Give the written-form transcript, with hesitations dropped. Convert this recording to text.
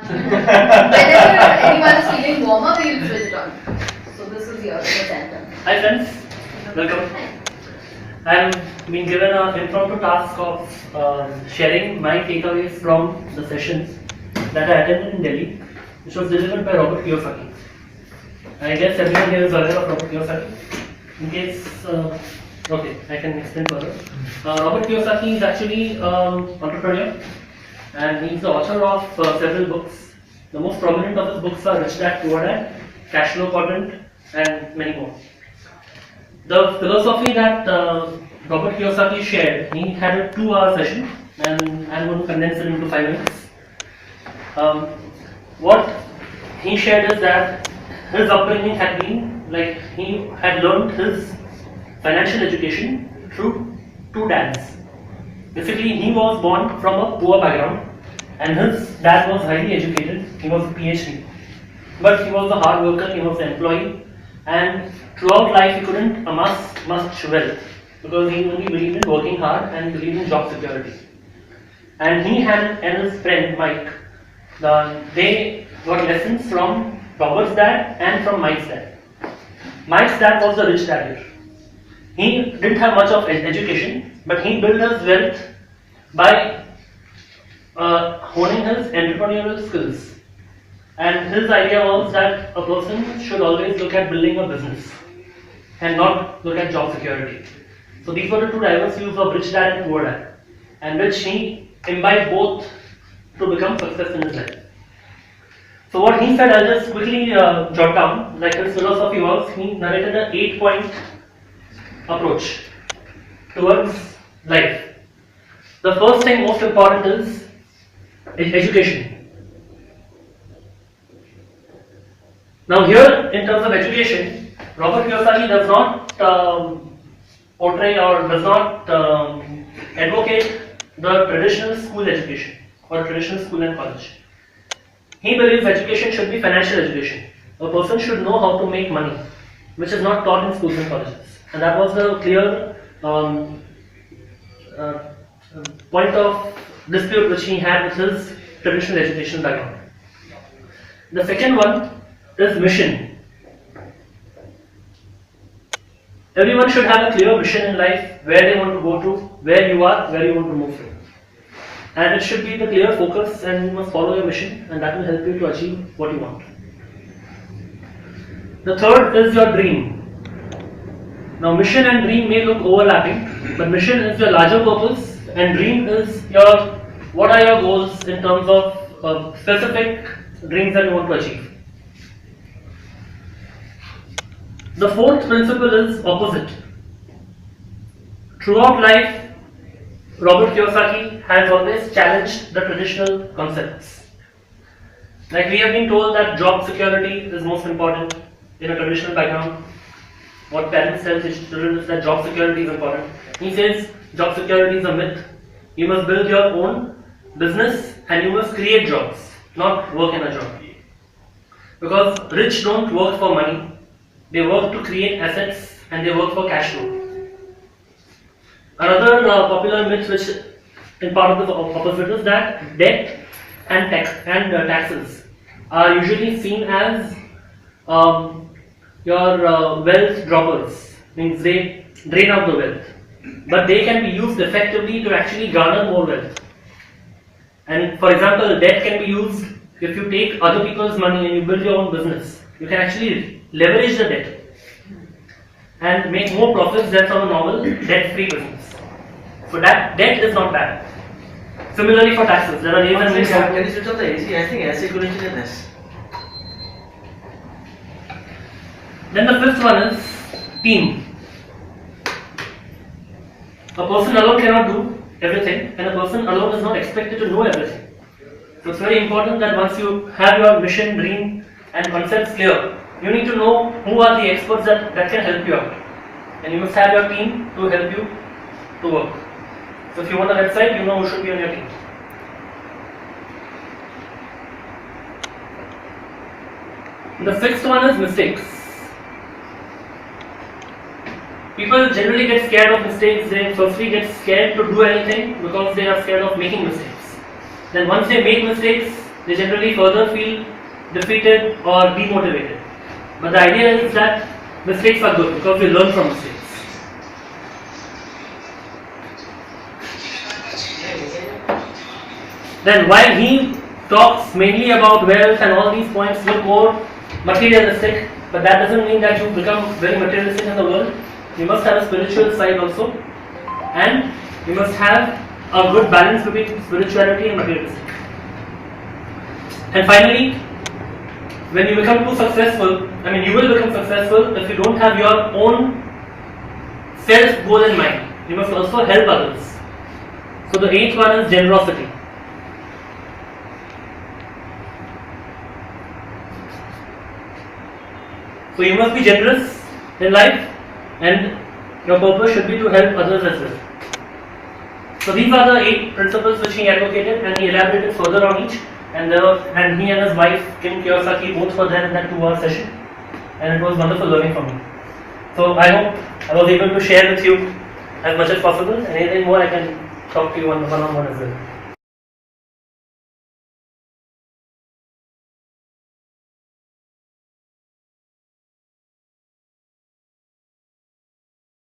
Whenever anyone is feeling warmer, we will switch it on. So this is your center. Hi friends, welcome. I'm being given an impromptu task of sharing my takeaways from the sessions that I attended in Delhi, which was delivered by Robert Kiyosaki. I guess everyone here is aware of Robert Kiyosaki. In case, okay, I can explain further. Robert Kiyosaki is actually an entrepreneur, and he's the author of several books. The most prominent of his books are Rich Dad Poor Dad, Cash Flow Quadrant, and many more. The philosophy that Robert Kiyosaki shared, he had a 2-hour session, and I'm going to condense it into 5 minutes. What he shared is that his upbringing had been like he had learned his financial education through 2 dads. Basically, he was born from a poor background, and his dad was highly educated. He was a PhD, but he was a hard worker. He was an employee, and throughout life he couldn't amass much wealth because he only believed in working hard and believed in job security. And he and his friend Mike, they got lessons from Robert's dad and from Mike's dad. Mike's dad was the rich dad here. He didn't have much of education, but he built his wealth by honing his entrepreneurial skills. And his idea was that a person should always look at building a business and not look at job security. So these were the 2 diverse views of rich dad and poor dad, and which he imbibed both to become success in his life. So what he said, I'll just quickly jot down, like his philosophy was, he narrated an 8-point approach towards life. The first thing, most important, is education. Now here, in terms of education, Robert Kiyosaki does not portray or does not advocate the traditional school education or traditional school and college. He believes education should be financial education. A person should know how to make money, which is not taught in schools and colleges. And that was the clear point of dispute which he had with his traditional education background. The second one is mission. Everyone should have a clear mission in life, where they want to go to, where you are, where you want to move to. And it should be the clear focus, and you must follow your mission, and that will help you to achieve what you want. The third is your dream. Now mission and dream may look overlapping, but mission is your larger purpose and dream is what are your goals in terms of specific dreams that you want to achieve. The fourth principle is opposite. Throughout life, Robert Kiyosaki has always challenged the traditional concepts. Like we have been told that job security is most important in a traditional background. What parents tell their children is that job security is important. He says job security is a myth. You must build your own business and you must create jobs, not work in a job. Because rich don't work for money, they work to create assets and they work for cash flow. Another popular myth which in part of the opposite is that debt and taxes are usually seen as your wealth droppers, means they drain out the wealth, but they can be used effectively to actually garner more wealth. And for example, debt can be used if you take other people's money and you build your own business. You can actually leverage the debt and make more profits than from a normal debt-free business. So that debt is not bad. Similarly for taxes, there are ways and means. Can you switch on the AC? I think AC couldn't in this. Then the fifth one is team. A person alone cannot do everything, and a person alone is not expected to know everything. So it's very important that once you have your mission, dream, and concepts clear, you need to know who are the experts that can help you out. And you must have your team to help you to work. So if you want a website, you know who should be on your team. The sixth one is mistakes. People generally get scared of mistakes. They firstly get scared to do anything because they are scared of making mistakes. Then once they make mistakes, they generally further feel defeated or demotivated. But the idea is that mistakes are good because we learn from mistakes. Then while he talks mainly about wealth and all these points look more materialistic, but that doesn't mean that you become very materialistic in the world. You must have a spiritual side also, and you must have a good balance between spirituality and materialistic. And finally, when you become too successful, you will become successful if you don't have your own self goal in mind. You must also help others. So the eighth one is generosity. So you must be generous in life, and your purpose should be to help others as well. So these are the 8 principles which he advocated, and he elaborated further on each. And he and his wife Kim Kiyosaki both were there in that 2-hour session, and it was wonderful learning from him. So I hope I was able to share with you as much as possible. Anything more I can talk to you one-on-one as well.